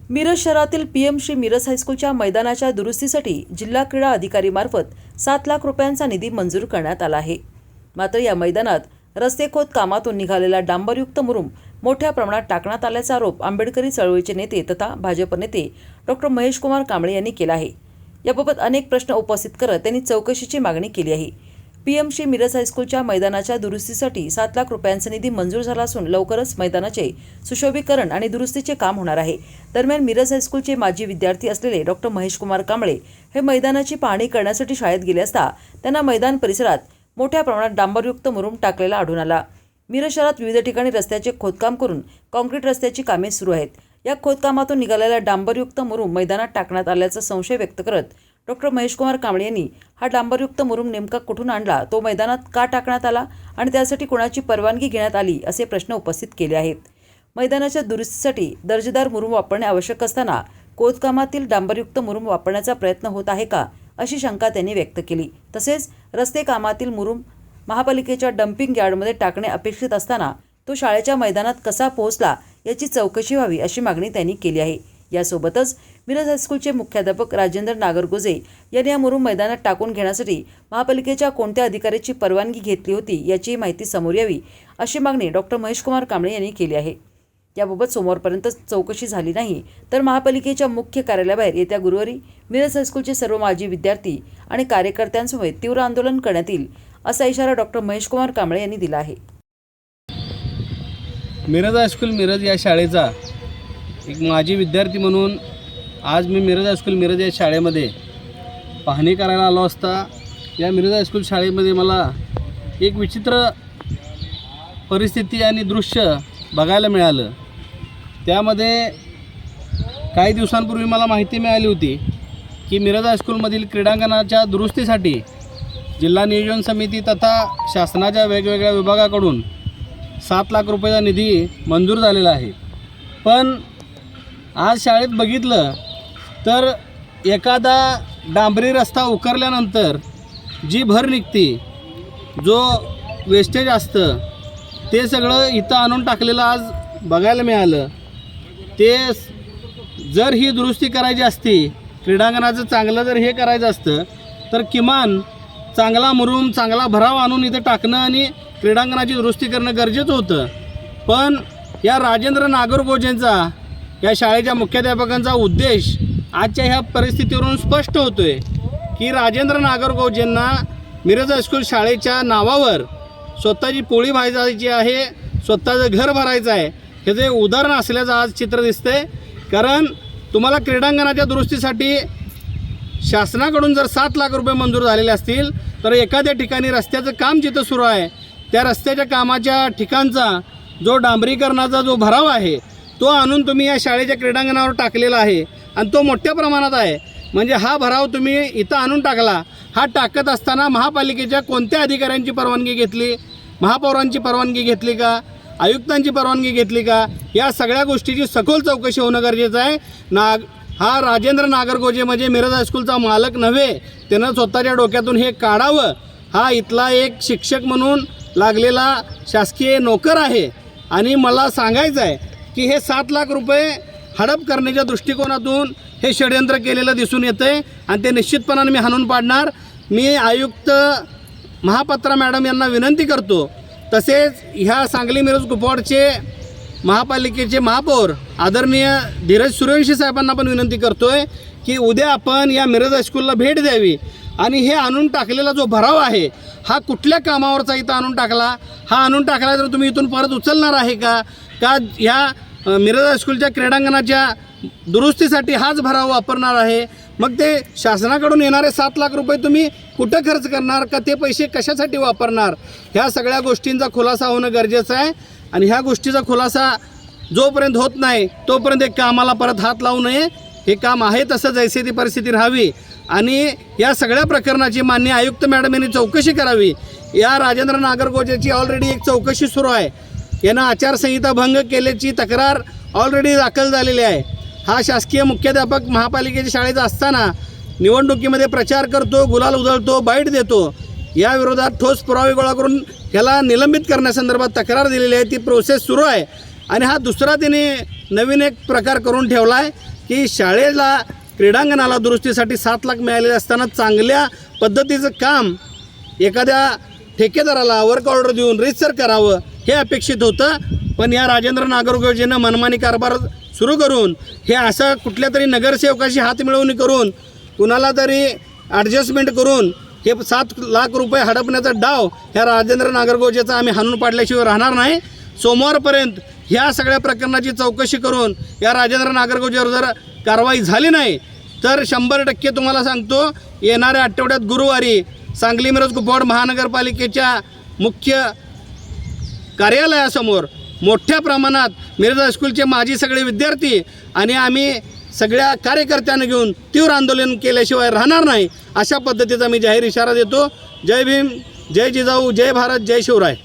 मिरज शहरातील पीएम श्री मिरज हायस्कूलच्या मैदानाच्या दुरुस्तीसाठी जिल्हा क्रीडा अधिकारीमार्फत 7 लाख रुपयांचा निधी मंजूर करण्यात आला आहे। मात्र या मैदानात रस्ते खोद कामातून निघालेला डांबरयुक्त मुरुम मोठ्या प्रमाणात टाकण्यात आल्याचा आरोप आंबेडकरी चळवळीचे नेते तथा भाजप नेते डॉ. महेश कुमार कांबळे यांनी केला आहे। याबाबत अनेक प्रश्न उपस्थित करत त्यांनी चौकशीची मागणी केली आहे। पीएम श्री मिरज हायस्कूलच्या मैदानाच्या दुरुस्तीसाठी 7 लाख रुपयांचा निधी मंजूर झाला असून लवकरच मैदानाचे सुशोभीकरण आणि दुरुस्तीचे काम होणार आहे। दरम्यान मिरज हायस्कूलचे माजी विद्यार्थी असलेले डॉ. महेश कुमार कांबळे हे मैदानाची पाहणी करण्यासाठी शाळेत गेले असता त्यांना मैदान परिसरात मोठ्या प्रमाणात डांबरयुक्त मुरुम टाकलेला आढळून आला। मिरज शहरात विविध ठिकाणी रस्त्याचे खोदकाम करून काँक्रीट रस्त्याची कामे सुरू आहेत। या खोदकामातून निघालेला डांबरयुक्त मुरुम मैदानात टाकण्यात आल्याचा संशय व्यक्त करत डॉ. महेश कुमार कांबळे यांनी हा डांबरयुक्त मुरुम नेमका कुठून आणला, तो मैदानात का टाकण्यात आला आणि त्यासाठी कोणाची परवानगी घेण्यात आली असे प्रश्न उपस्थित केले आहेत। मैदानाच्या दुरुस्तीसाठी दर्जेदार मुरुम वापरणे आवश्यक असताना खोदकामातील डांबरयुक्त मुरुम वापरण्याचा प्रयत्न होत आहे का, अशी शंका त्यांनी व्यक्त केली। तसेच रस्ते कामातील मुरुम महापालिकेच्या डम्पिंग यार्डमध्ये टाकणे अपेक्षित असताना तो शाळेच्या मैदानात कसा पोहोचला याची चौकशी व्हावी अशी मागणी त्यांनी केली आहे। यासोबतच मिरज हायस्कूलचे मुख्याध्यापक राजेंद्र नागरगोजे यांनी या मुरुम मैदानात टाकून घेण्यासाठी महापालिकेच्या कोणत्या अधिकाऱ्याची परवानगी घेतली होती याची माहिती समोर यावी अशी मागणी डॉ. महेश कुमार कांबळे यांनी केली आहे। याबाबत सोमवारपर्यंत चौकशी झाली नाही तर महापालिकेच्या मुख्य कार्यालयाबाहेर येत्या गुरुवारी मिरज हायस्कूलचे सर्व माजी विद्यार्थी आणि कार्यकर्त्यांसमवेत तीव्र आंदोलन करण्यात येईल असा इशारा डॉ. महेश कुमार कांबळे यांनी दिला आहे। मिरज हायस्कूल मिरज या शाळेचा एक माजी विद्यार्थी म्हणून आज मी मिरज हायस्कूल मिरज या शाळेमध्ये पाहणी करायला आलो असता या मिरज हायस्कूल शाळेमध्ये मला एक विचित्र परिस्थिती आणि दृश्य बघायला मिळालं। त्यामध्ये काही दिवसांपूर्वी मला माहिती मिळाली होती की मिरज हायस्कूलमधील क्रीडांगणाच्या दुरुस्तीसाठी जिल्हा नियोजन समिती तथा शासनाच्या वेगवेगळ्या विभागाकडून 7 लाख रुपयाचा निधी मंजूर झालेला आहे। पण आज शाळेत बघितलं तर एखादा डांबरी रस्ता उकरल्यानंतर जी भर निघते, जो वेस्टेज असतं ते सगळं इथं आणून टाकलेलं आज बघायला मिळालं। ते जर ही दुरुस्ती करायची असती, क्रीडांगणाचं चांगलं जर हे करायचं असतं तर किमान चांगला मुरुम चांगला भराव आणून इथं टाकणं आणि क्रीडांगणाची दुरुस्ती करणं गरजेचं होतं। पण या राजेंद्र नागरगोजेंचा या शाळेच्या मुख्याध्यापकांचा उद्देश आजच्या ह्या परिस्थितीवरून स्पष्ट होतोय की राजेंद्र नागरगोजेंना मिरज हायस्कूल शाळेच्या नावावर स्वतःची पोळी भाजायची आहे, स्वतःचं घर भरायचं आहे, ह्याचे उदाहरण असल्याचं आज चित्र दिसतंय। कारण तुम्हाला क्रीडांगणाच्या दुरुस्तीसाठी शासनाकडून जर 7 लाख रुपये मंजूर झालेले असतील तर एखाद्या ठिकाणी रस्त्याचं काम जिथं सुरू आहे त्या रस्त्याच्या कामाच्या ठिकाणचा जो डांबरीकरणाचा जो भराव आहे तो आणून तुम्ही या शाळेच्या क्रीडांगणावर टाकलेला आहे आणि तो मोठ्या प्रमाणात आहे। म्हणजे हा भराव तुम्ही इथं आणून टाकला। हा टाकत असताना महापालिकेच्या कोणत्या अधिकाऱ्यांची परवानगी घेतली, महापौरांची परवानगी घेतली का, आयुक्तांची परवानगी घेतली का, या सगळ्या गोष्टीची सखोल चौकशी होणं गरजेचं आहे। हा राजेंद्र नागरगोजे म्हणजे मिरज हायस्कूलचा मालक नव्हे, त्यानं स्वतःच्या डोक्यातून हे काढावं। हा इथला एक शिक्षक म्हणून लागलेला शासकीय नोकर आहे आणि मला सांगायचं आहे की हे 7 लाख रुपये हडप करण्याच्या दृष्टिकोनातून हे षडयंत्र केलेलं दिसून येतंय आणि ते निश्चितपणाने मी हाणून पाडणार। मी आयुक्त महापात्रा मॅडम यांना विनंती करतो, तसेच ह्या सांगली मिरज कुपवाडचे महापालिकेचे महापौर आदरणीय धीरज सूर्यवंशी साहेबांना पण विनंती करतोय की उद्या आपण या मिरज हायस्कूलला भेट द्यावी आणि हे आणून टाकलेला जो भराव आहे हा कुठल्या कामावरचा इथं आणून टाकला, हा आणून टाकला तर तुम्ही इथून परत उचलणार आहे का ह्या मिरज हायस्कूलच्या क्रीडांगणाच्या दुरुस्तीसाठी हाच भराव वापरणार आहे। मग ते शासनाकडून येणारे 7 लाख रुपये तुम्ही कुठं खर्च करणार का, ते पैसे कशासाठी वापरणार, ह्या सगळ्या गोष्टींचा खुलासा होणं गरजेचं आहे। आणि ह्या गोष्टीचा खुलासा जोपर्यंत होत नाही तोपर्यंत एक कामाला परत हात लावू नये। हे काम आहे तसं जैसे ती परिस्थिती राहावी आणि या सगळ्या प्रकरणाची माननीय आयुक्त मॅडम यांनी चौकशी करावी। या राजेंद्र नागरगोजेची ऑलरेडी एक चौकशी सुरू आहे। यांना आचारसंहिता भंग केल्याची तक्रार ऑलरेडी दाखल झालेली आहे। हा शासकीय मुख्याध्यापक महापालिकेच्या शाळेचा असताना निवडणुकीमध्ये प्रचार करतो, गुलाल उधळतो, बाईट देतो। या विरोधात ठोस पुरावे गोळा करून ह्याला निलंबित करण्यासंदर्भात तक्रार दिलेली आहे, ती प्रोसेस सुरू आहे। आणि हा दुसरा त्याने नवीन एक प्रकार करून ठेवला आहे की शाळेला क्रीडांगणाला दुरुस्तीसाठी 7 लाख मिळालेले असताना चांगल्या पद्धतीचं काम एखाद्या ठेकेदाराला वर्क ऑर्डर देऊन रितसर करावं हे अपेक्षित होतं. पण या राजेंद्र नागरगोजेनं मनमानी कारभार सुरू करून हे असं कुठल्या तरी नगरसेवकाशी हात मिळवणी करून कुणाला तरी ॲडजस्टमेंट करून हे 7 लाख रुपये हडपण्याचा डाव ह्या राजेंद्र नागरगोजेचा आम्ही हाणून पाडल्याशिवाय राहणार नाही. सोमवारपर्यंत ह्या सगळ्या प्रकरणाची चौकशी करून या राजेंद्र नागरगोजेवर जर कारवाई झाली नाही तर 100% तुम्हाला सांगतो येणाऱ्या आठवड्यात गुरुवारी सांगली मिरज कुपवाड महानगरपालिकेच्या मुख्य कार्यालयासमोर मोठ्या प्रमाणात मिरज हायस्कूलचे माजी सगळे विद्यार्थी आणि आम्ही सगळ्या कार्यकर्त्यांना घेऊन तीव्र आंदोलन केल्याशिवाय राहणार नाही अशा पद्धतीचा मी जाहीर इशारा देतो. जय भीम, जय जिजाऊ, जय भारत, जय शिवराय.